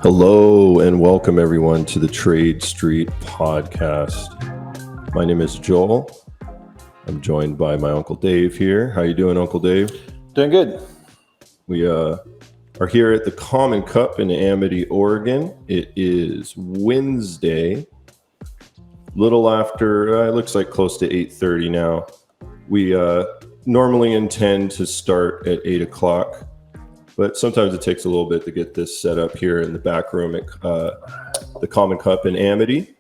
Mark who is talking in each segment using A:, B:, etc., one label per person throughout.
A: Hello and welcome everyone to the Trade Street Podcast. My name is Joel. I'm joined by my Uncle Dave here. How you doing, Uncle Dave?
B: Doing good.
A: We are here at the Common Cup in Amity, Oregon. It is Wednesday, little after, it looks like close to 8:30 now. We normally intend to start at 8 o'clock. But sometimes it takes a little bit to get this set up here in the back room at the Common Cup in Amity.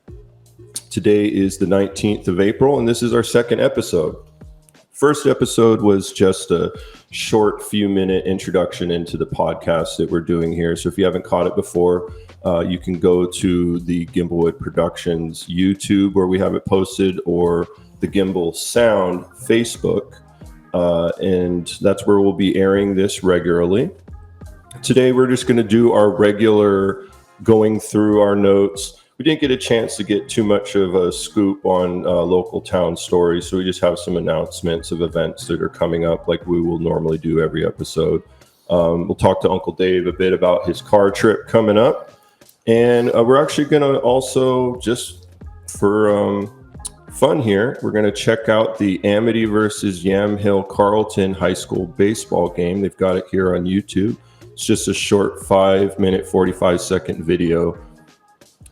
A: Today is the 19th of April, and this is our second episode. First episode was just a short few-minute introduction into the podcast that we're doing here. So if you haven't caught it before, you can go to the Gimpelwood Productions YouTube where we have it posted, or the Gimbal Sound Facebook, and that's where we'll be airing this regularly. Today, we're just going to do our regular going through our notes. We didn't get a chance to get too much of a scoop on local town stories, so we just have some announcements of events that are coming up like we will normally do every episode. We'll talk to Uncle Dave a bit about his car trip coming up. And we're actually going to also, just for fun here, we're going to check out the Amity versus Yamhill Carleton High School baseball game. They've got it here on YouTube. It's just a short 5-minute, 45-second video.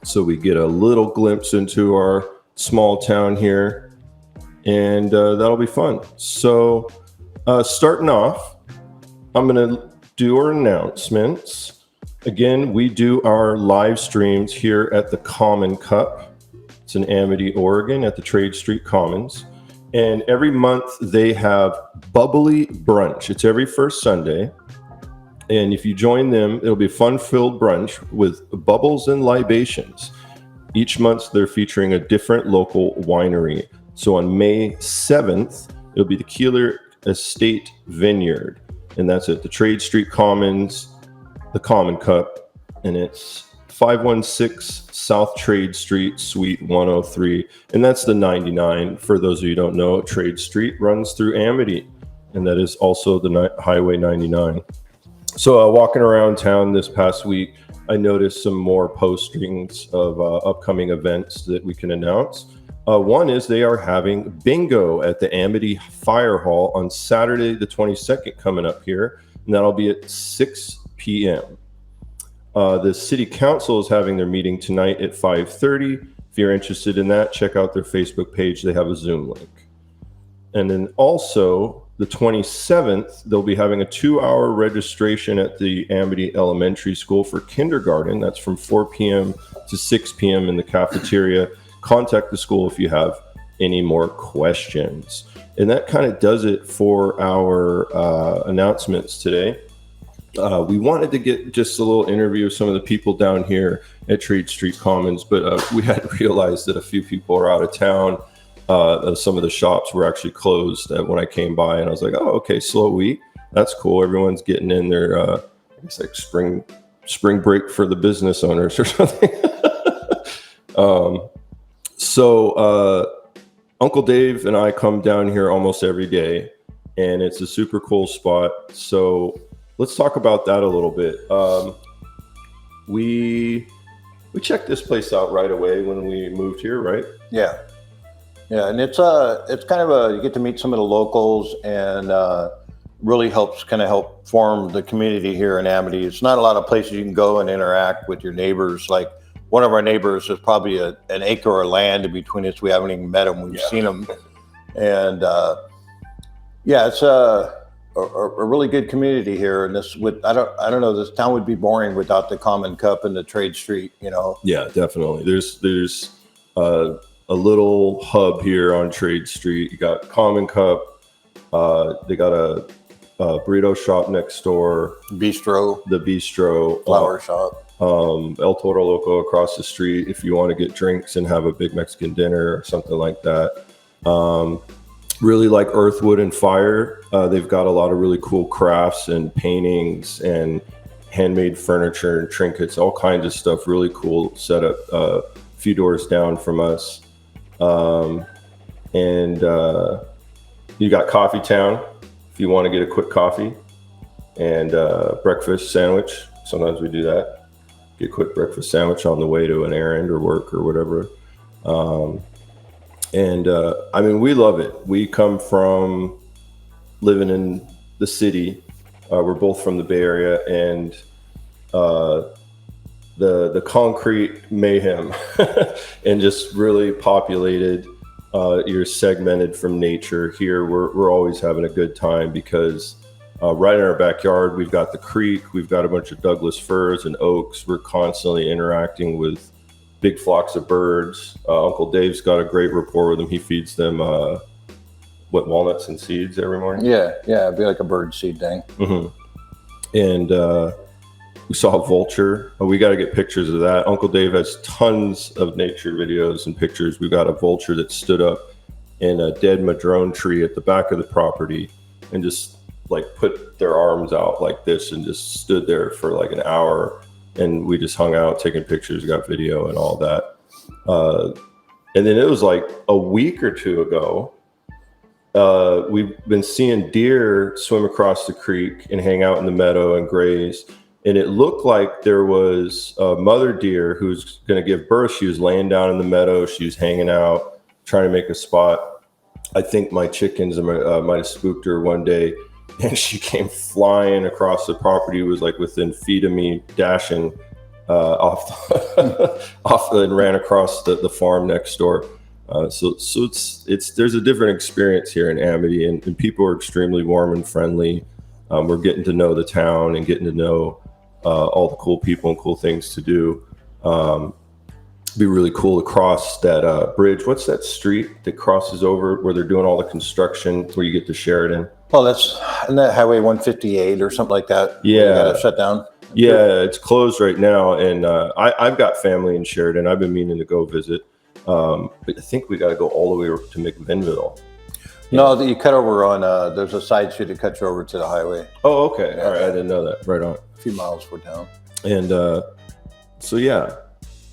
A: So we get a little glimpse into our small town here, and that'll be fun. So starting off, I'm going to do our announcements. Again, we do our live streams here at the Common Cup. It's in Amity, Oregon at the Trade Street Commons. And every month they have Bubbly Brunch. It's every first Sunday. And if you join them, it'll be a fun-filled brunch with bubbles and libations. Each month, they're featuring a different local winery. So on May 7th, it'll be the Keeler Estate Vineyard. And that's at the Trade Street Commons, the Common Cup. And it's 516 South Trade Street, Suite 103. And that's the 99. For those of you who don't know, Trade Street runs through Amity. And that is also the Highway 99. So walking around town this past week, I noticed some more postings of upcoming events that we can announce. One is they are having bingo at the Amity Fire Hall on Saturday the 22nd coming up here, and that'll be at 6 p.m. The City Council is having their meeting tonight at 5:30. If you're interested in that, check out their Facebook page. They have a Zoom link. And then also, the 27th, they'll be having a 2-hour registration at the Amity Elementary School for kindergarten. That's from 4 p.m. to 6 p.m. in the cafeteria. Contact the school if you have any more questions. And that kind of does it for our announcements today. We wanted to get just a little interview of some of the people down here at Trade Street Commons, but we had realized that a few people are out of town. Some of the shops were actually closed when I came by, and I was like, oh, okay, slow week. That's cool. Everyone's getting in their, I guess, like spring break for the business owners or something. So Uncle Dave and I come down here almost every day, and it's a super cool spot. So let's talk about that a little bit. We checked this place out right away when we moved here, right?
B: Yeah. Yeah, and it's kind of you get to meet some of the locals, and really helps help form the community here in Amity. It's not a lot of places you can go and interact with your neighbors. Like one of our neighbors is probably an acre of land in between us. We haven't even met them. We've seen them, and it's a really good community here. And this I don't know, this town would be boring without the Common Cup and the Trade Street.
A: Yeah, definitely. There's a little hub here on Trade Street. You got Common Cup. They got a burrito shop next door.
B: The bistro.
A: Flower shop. El Toro Loco across the street if you want to get drinks and have a big Mexican dinner or something like that. Really like Earth, Wood, and Fire. They've got a lot of really cool crafts and paintings and handmade furniture and trinkets, all kinds of stuff. Really cool setup. A few doors down from us. And you got Coffee Town if you want to get a quick coffee and breakfast sandwich. Sometimes we do that. get a quick breakfast sandwich on the way to an errand or work or whatever. I mean, we love it. We come from living in the city. We're both from the Bay Area, and the concrete mayhem and just really populated. You're segmented from nature. Here, we're always having a good time because right in our backyard, we've got the creek, we've got a bunch of Douglas firs and oaks. We're constantly interacting with big flocks of birds. Uncle Dave's got a great rapport with them. He feeds them walnuts and seeds every morning.
B: Yeah, it'd be like a bird seed thing.
A: Mm-hmm. And we saw a vulture. We got to get pictures of that. Uncle Dave has tons of nature videos and pictures. We got a vulture that stood up in a dead madrone tree at the back of the property and just like put their arms out like this and just stood there for like an hour. And we just hung out, taking pictures, got video and all that. And then it was like a week or two ago, we've been seeing deer swim across the creek and hang out in the meadow and graze. And it looked like there was a mother deer who's going to give birth. She was laying down in the meadow. She was hanging out, trying to make a spot. I think my chickens might have spooked her one day. And she came flying across the property, was like within feet of me, dashing off and ran across the farm next door. So there's a different experience here in Amity, and people are extremely warm and friendly. We're getting to know the town and getting to know all the cool people and cool things to do. Be really cool to cross that bridge. What's that street that crosses over where they're doing all the construction where you get to Sheridan?
B: Well, that's isn't that Highway 158 or something like that?
A: Yeah,
B: got shut down.
A: Yeah, it's closed right now, and I've got family in Sheridan. I've been meaning to go visit, but I think we got to go all the way to McMinnville.
B: No, you cut over on. There's a side street that cuts you over to the highway.
A: Oh, okay. All right, I didn't know that. Right on.
B: A few miles for town.
A: And so yeah.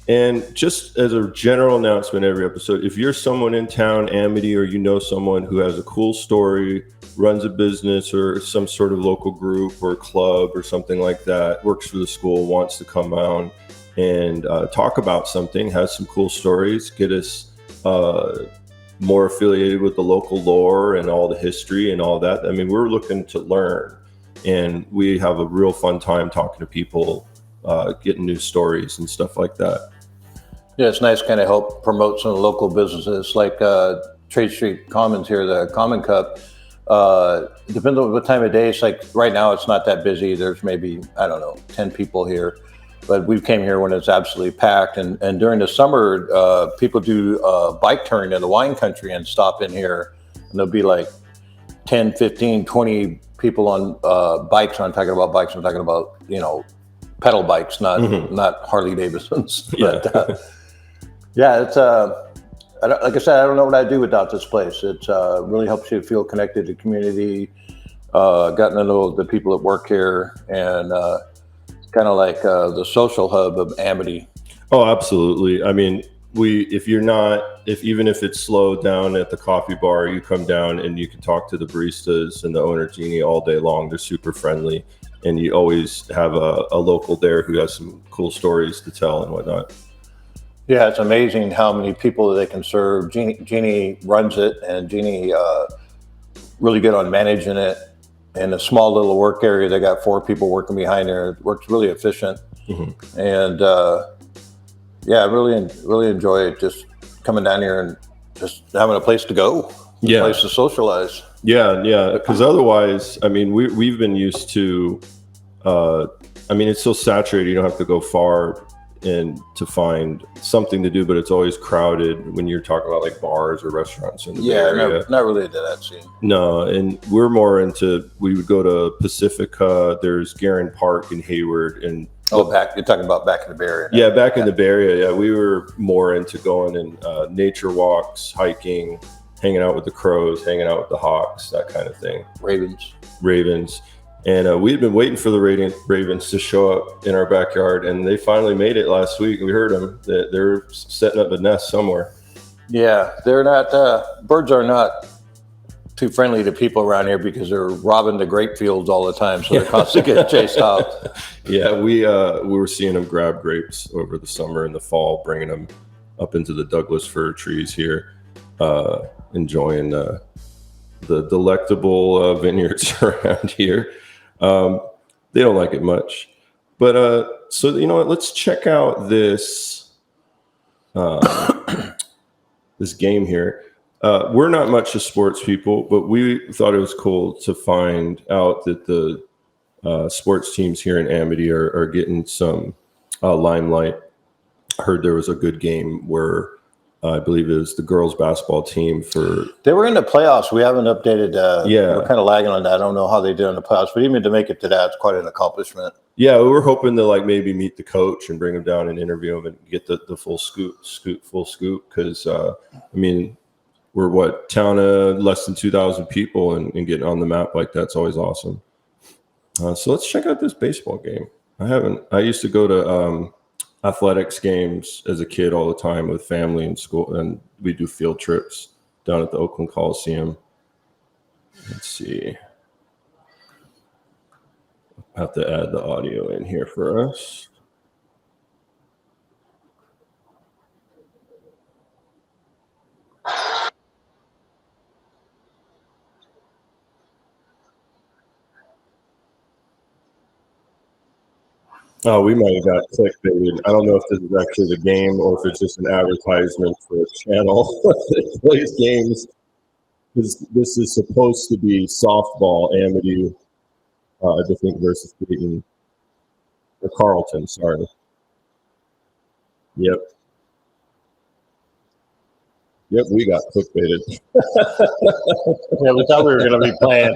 A: And just as a general announcement every episode, if you're someone in town, Amity, or you know someone who has a cool story, runs a business or some sort of local group or club or something like that, works for the school, wants to come on and talk about something, has some cool stories, get us more affiliated with the local lore and all the history and all that. I mean, we're looking to learn, and we have a real fun time talking to people, getting new stories and stuff like that.
B: Yeah, it's nice kind of help promote some local businesses like Trade Street Commons here, the Common Cup. Depends on what time of day. It's like right now it's not that busy. There's maybe, 10 people here, but we came here when it's absolutely packed. And during the summer, people do bike touring in the wine country and stop in here, and there'll be like 10, 15, 20 people on bikes. I'm talking about bikes. I'm talking about, pedal bikes, not Harley Davidsons. But, yeah, it's like I said, I don't know what I'd do without this place. It really helps you feel connected to the community, gotten to know the people that work here, and kind of like the social hub of Amity.
A: Oh, absolutely. I mean, even if it's slowed down at the coffee bar, you come down and you can talk to the baristas and the owner, Jeannie, all day long. They're super friendly. And you always have a local there who has some cool stories to tell and whatnot.
B: Yeah, it's amazing how many people they can serve. Jeannie runs it, and Jeannie really good on managing it. In a small little work area, they got 4 people working behind her. It works really efficient. Mm-hmm. And yeah, I really enjoy it, just coming down here and just having a place to go, a place to socialize. Yeah,
A: because otherwise, I mean, we've been used to, it's so saturated, you don't have to go far and to find something to do, but it's always crowded when you're talking about like bars or restaurants in the area.
B: Not really to that scene.
A: No, and we're more into, we would go to Pacifica, there's Guerin Park in Hayward, and
B: you're talking about back in the Bay Area now.
A: Yeah, back in the Bay Area, yeah. We were more into going and nature walks, hiking, hanging out with the crows, hanging out with the hawks, that kind of thing. Ravens. And we'd been waiting for the ravens to show up in our backyard, and they finally made it last week. We heard them. They're setting up a nest somewhere.
B: Yeah, they're not, birds are not too friendly to people around here because they're robbing the grape fields all the time, so they're constantly getting chased out.
A: Yeah, we were seeing them grab grapes over the summer and the fall, bringing them up into the Douglas fir trees here, enjoying the delectable vineyards around here. They don't like it much, but so you know what? Let's check out this this game here. We're not much of sports people, but we thought it was cool to find out that the sports teams here in Amity are getting some limelight. I heard there was a good game where I believe it was the girls basketball team
B: They were in the playoffs. We haven't updated.
A: Yeah.
B: We're kind of lagging on that. I don't know how they did in the playoffs, but even to make it to that, it's quite an accomplishment.
A: Yeah, we were hoping to like maybe meet the coach and bring him down and interview him and get the full scoop. Because I mean, we're what, town of less than 2,000 people and getting on the map like that's always awesome. So let's check out this baseball game. I used to go to athletics games as a kid all the time with family and school, and we do field trips down at the Oakland Coliseum. Let's see. I'll have to add the audio in here for us. Oh, we might have got clickbaited. I don't know if this is actually the game or if it's just an advertisement for a channel that plays games. This is supposed to be softball, Amity, I think, versus Creighton. Or Carleton, sorry. Yep, we got clickbaited.
B: Yeah, we thought we were going to be playing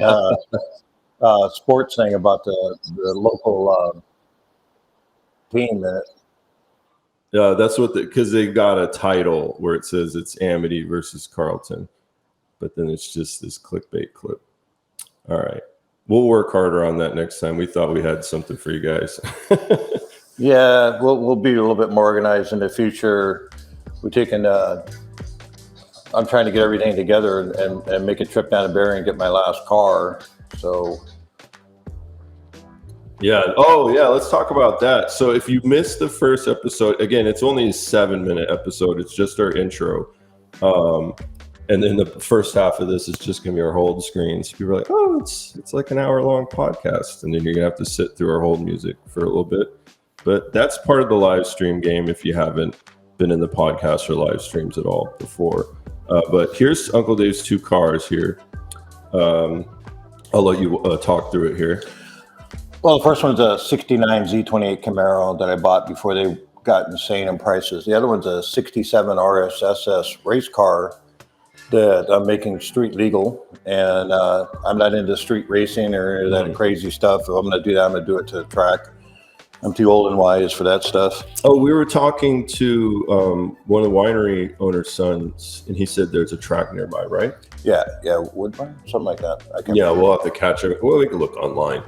B: sports thing about the local team.
A: That's what because they got a title where it says it's Amity versus Carleton, but then it's just this clickbait clip. All right, we'll work harder on that next time. We thought we had something for you guys.
B: Yeah, we'll be a little bit more organized in the future. We're taking. I'm trying to get everything together and make a trip down to Barrie and get my last car. So.
A: Yeah. Oh, yeah. Let's talk about that. So if you missed the first episode, again, it's only a 7-minute episode. It's just our intro. And then the first half of this is just going to be our hold screens. People are like, oh, it's like an hour-long podcast. And then you're going to have to sit through our hold music for a little bit. But that's part of the live stream game if you haven't been in the podcast or live streams at all before. But here's Uncle Dave's 2 cars here. I'll let you talk through it here.
B: Well, the first one's a 69 Z28 Camaro that I bought before they got insane in prices. The other one's a 67 RSSS race car that I'm making street legal. And I'm not into street racing or any of that crazy stuff. If I'm going to do that, I'm going to do it to the track. I'm too old and wise for that stuff.
A: Oh, we were talking to one of the winery owner's sons, and he said there's a track nearby, right?
B: Yeah, Woodbine, something like that.
A: We'll have to catch it. Well, we can look online.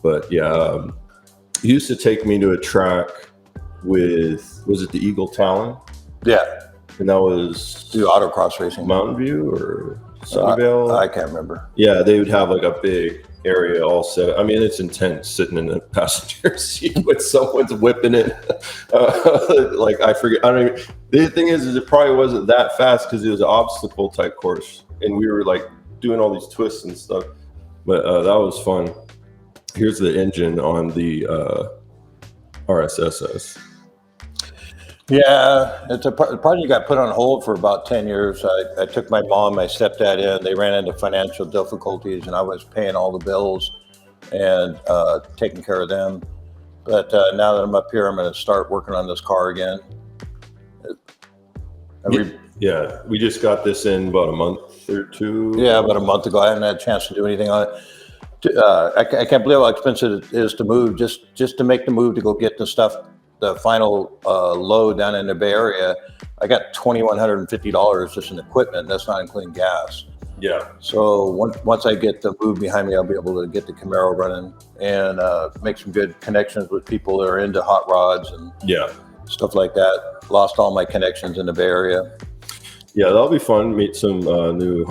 A: But yeah, he used to take me to a track with, was it the Eagle Talon?
B: Yeah.
A: And that was...
B: Do autocross racing.
A: Mountain View or Sunnyvale?
B: I can't remember.
A: Yeah, they would have like a big area all set. I mean, it's intense sitting in the passenger seat with someone's whipping it. Like, I forget. I don't even... The thing is it probably wasn't that fast because it was an obstacle type course. And we were like doing all these twists and stuff. But that was fun. Here's the engine on the RSSS.
B: Yeah, it's a project got put on hold for about 10 years. I took my mom, my stepdad in. They ran into financial difficulties, and I was paying all the bills and taking care of them. But now that I'm up here, I'm going to start working on this car again.
A: Yeah, we just got this in about a month or two.
B: Yeah, about a month ago. I haven't had a chance to do anything on it. I can't believe how expensive it is to move. Just to make the move to go get the stuff, the final load down in the Bay Area. I got $2,150 just in equipment. That's not including gas.
A: Yeah.
B: So once I get the move behind me, I'll be able to get the Camaro running and make some good connections with people that are into hot rods and stuff like that. Lost all my connections in the Bay Area.
A: Yeah, that'll be fun. Meet some new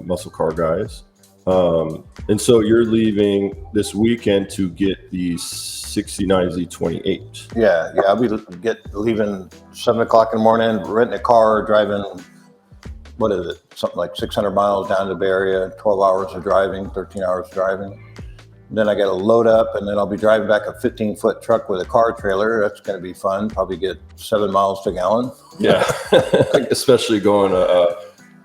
A: muscle car guys. And so you're leaving this weekend to get the 69 Z28.
B: Yeah, I'll be leaving 7 o'clock in the morning, renting a car, driving, what is it, something like 600 miles down to the Bay Area, 12 hours of driving, 13 hours of driving. Then I got to load up, and then I'll be driving back a 15-foot truck with a car trailer. That's going to be fun. Probably get 7 miles to a gallon.
A: Yeah, especially going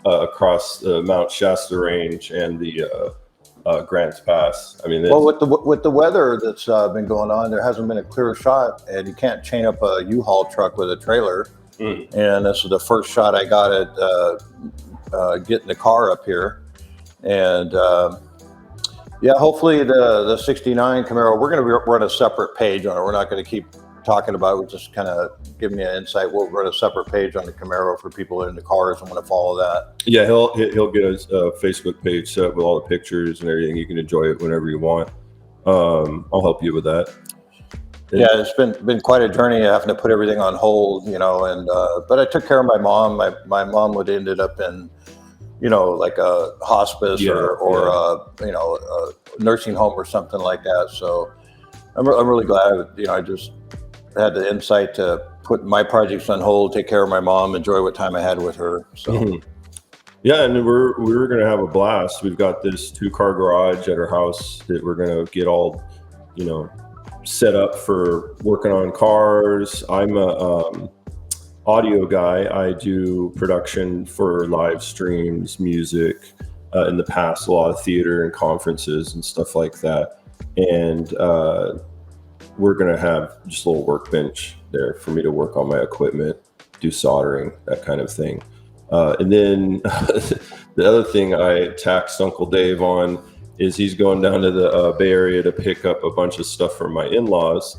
A: across the Mount Shasta Range and the Grants Pass. I mean,
B: well, with the weather that's been going on, there hasn't been a clear shot, and you can't chain up a U-Haul truck with a trailer. And this is the first shot I got at getting the car up here, and yeah, hopefully the 69 Camaro, we're going to run a separate page on it. We're not going to keep talking about it. We're just kind of giving you an insight. We'll run a separate page on the Camaro for people in the cars and want to follow that.
A: Yeah, he'll get a Facebook page set up with all the pictures and everything. You can enjoy it whenever you want. I'll help you with that.
B: Yeah, it's been quite a journey having to put everything on hold, you know, and but I took care of my mom. My mom would ended up in, you know, like a hospice or you know, a nursing home or something like that. So I'm really glad, you know, I just had the insight to put my projects on hold, take care of my mom, enjoy what time I had with her. So
A: yeah, and we're gonna have a blast. We've got this 2-car garage at our house that we're gonna get all, you know, set up for working on cars. I'm a audio guy. I do production for live streams, music, in the past, a lot of theater and conferences and stuff like that. And we're going to have just a little workbench there for me to work on my equipment, do soldering, that kind of thing. And then the other thing I taxed Uncle Dave on is he's going down to the Bay Area to pick up a bunch of stuff from my in-laws.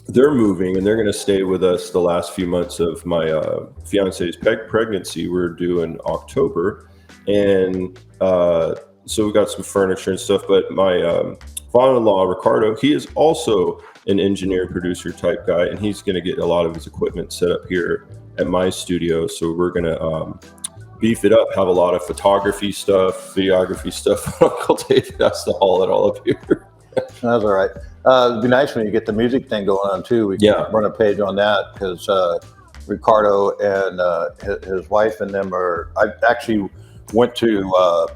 A: They're moving and they're going to stay with us the last few months of my fiance's pregnancy. We're due in October. And so we got some furniture and stuff. But my father-in-law, Ricardo, he is also an engineer, producer type guy. And he's going to get a lot of his equipment set up here at my studio. So we're going to beef it up, have a lot of photography stuff, videography stuff. Uncle Dave has to haul it all up here.
B: That's all right. It'd be nice when you get the music thing going on too. We can run a page on that because Ricardo and his wife and them are. I actually went to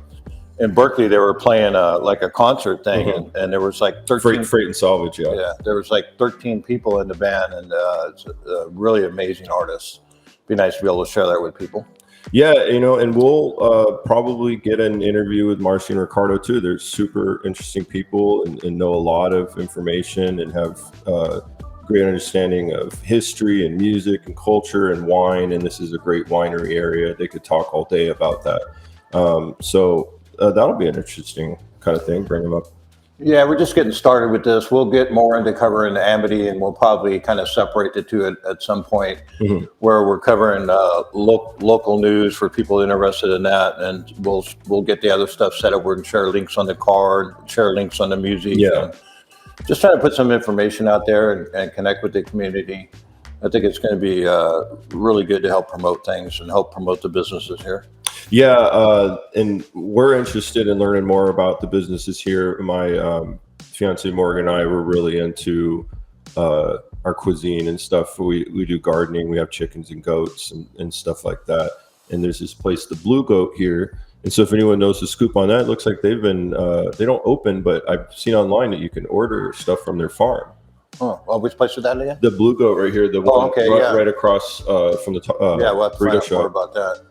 B: in Berkeley. They were playing like a concert thing, and there was like 13
A: freight and salvage.
B: Yeah, there was like 13 people in the band, and it's a really amazing artist. It'd be nice to be able to share that with people.
A: Yeah, you know, and we'll probably get an interview with Marcy and Ricardo too. They're super interesting people and know a lot of information and have great understanding of history and music and culture and wine. And this is a great winery area. They could talk all day about that. So that'll be an interesting kind of thing. Bring them up.
B: Yeah, we're just getting started with this. We'll get more into covering Amity, and we'll probably kind of separate the two at some point, where we're covering local news for people interested in that, and we'll get the other stuff set up. We can share links on the car, share links on the music.
A: Yeah,
B: just trying to put some information out there and connect with the community. I think it's going to be really good to help promote things and help promote the businesses here.
A: Yeah, and we're interested in learning more about the businesses here. My fiance Morgan and I were really into our cuisine and stuff. We do gardening. We have chickens and goats and stuff like that. And there's this place, the Blue Goat here. And so if anyone knows the scoop on that, it looks like they've been, they don't open, but I've seen online that you can order stuff from their farm.
B: Oh, well, which place is that again?
A: The Blue Goat right here, the one right across from the
B: yeah, we'll have to find out more about that.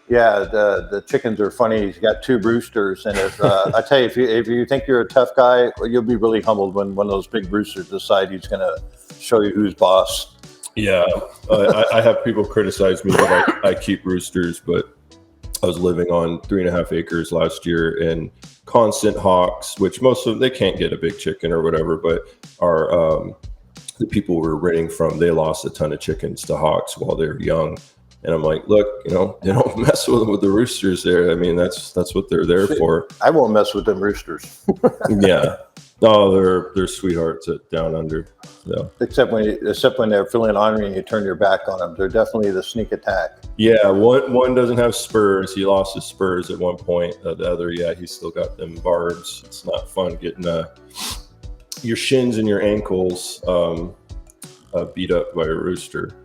B: Yeah, the chickens are funny. He's got 2 roosters, and if I tell you, if you think you're a tough guy, you'll be really humbled when one of those big roosters decide he's going to show you who's boss.
A: Yeah, I have people criticize me that I keep roosters, but I was living on 3.5 acres last year, and constant hawks, which most of them, they can't get a big chicken or whatever, but our the people we're renting from, they lost a ton of chickens to hawks while they were young. And I'm like, look, you know, they don't mess with the roosters there. I mean, that's what they're there for.
B: I won't mess with them roosters.
A: Yeah. Oh, they're sweethearts at Down Under. So.
B: Except when they're feeling ornery and you turn your back on them. They're definitely the sneak attack.
A: Yeah, one doesn't have spurs. He lost his spurs at one point. The other, yeah, he's still got them barbs. It's not fun getting your shins and your ankles beat up by a rooster.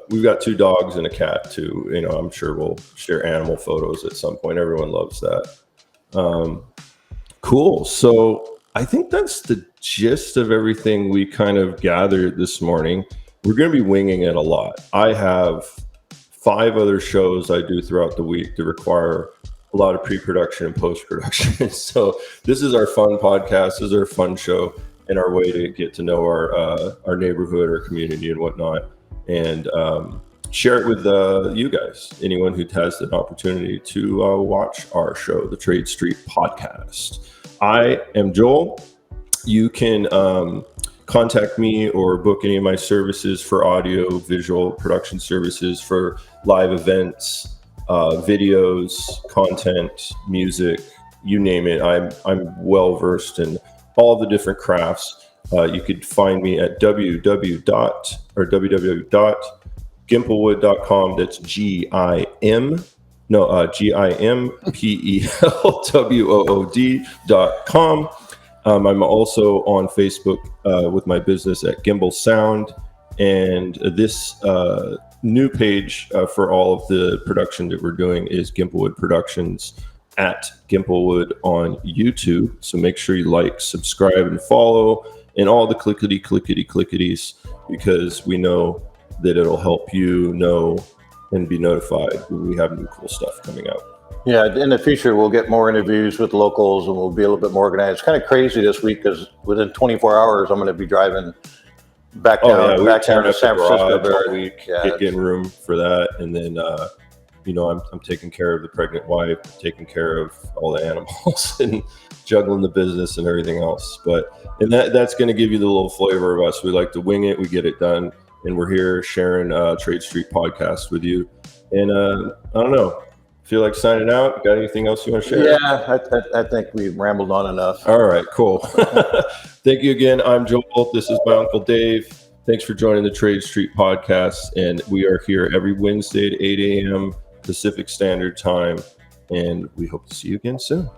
A: We've got 2 dogs and a cat too. You know, I'm sure we'll share animal photos at some point. Everyone loves that. Cool. So I think that's the gist of everything we kind of gathered this morning. We're going to be winging it a lot. I have 5 other shows I do throughout the week that require a lot of pre-production and post-production. So this is our fun podcast. This is our fun show and our way to get to know our neighborhood, our community and whatnot, and share it with you guys, anyone who has an opportunity to watch our show, the Trade Street Podcast. I am Joel. You can contact me or book any of my services for audio, visual production services, for live events, videos, content, music, you name it. I'm well versed in all the different crafts. You could find me at www.gimpelwood.com. That's GIMPELWOOD.com. I'm also on Facebook with my business at Gimbal Sound, and this new page for all of the production that we're doing is Gimpelwood Productions at Gimpelwood on YouTube. So make sure you like, subscribe, and follow, and all the clickities, because we know that it'll help you know and be notified when we have new cool stuff coming out.
B: Yeah, in the future, we'll get more interviews with locals and we'll be a little bit more organized. It's kind of crazy this week because within 24 hours, I'm going to be driving back down to San Francisco
A: all week, getting room for that. And then, I'm taking care of the pregnant wife, taking care of all the animals and juggling the business and everything else. And that's going to give you the little flavor of us. We like to wing it. We get it done. And we're here sharing Trade Street Podcast with you. And I don't know. Feel like signing out? Got anything else you want to share?
B: Yeah, I think we've rambled on enough.
A: All right, cool. Thank you again. I'm Joel. This is my Uncle Dave. Thanks for joining the Trade Street Podcast. And we are here every Wednesday at 8 a.m. Pacific Standard Time. And we hope to see you again soon.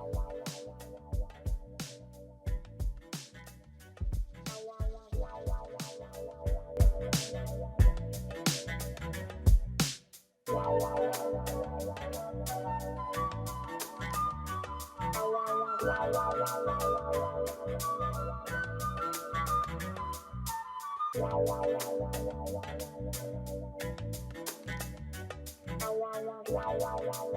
C: Wow.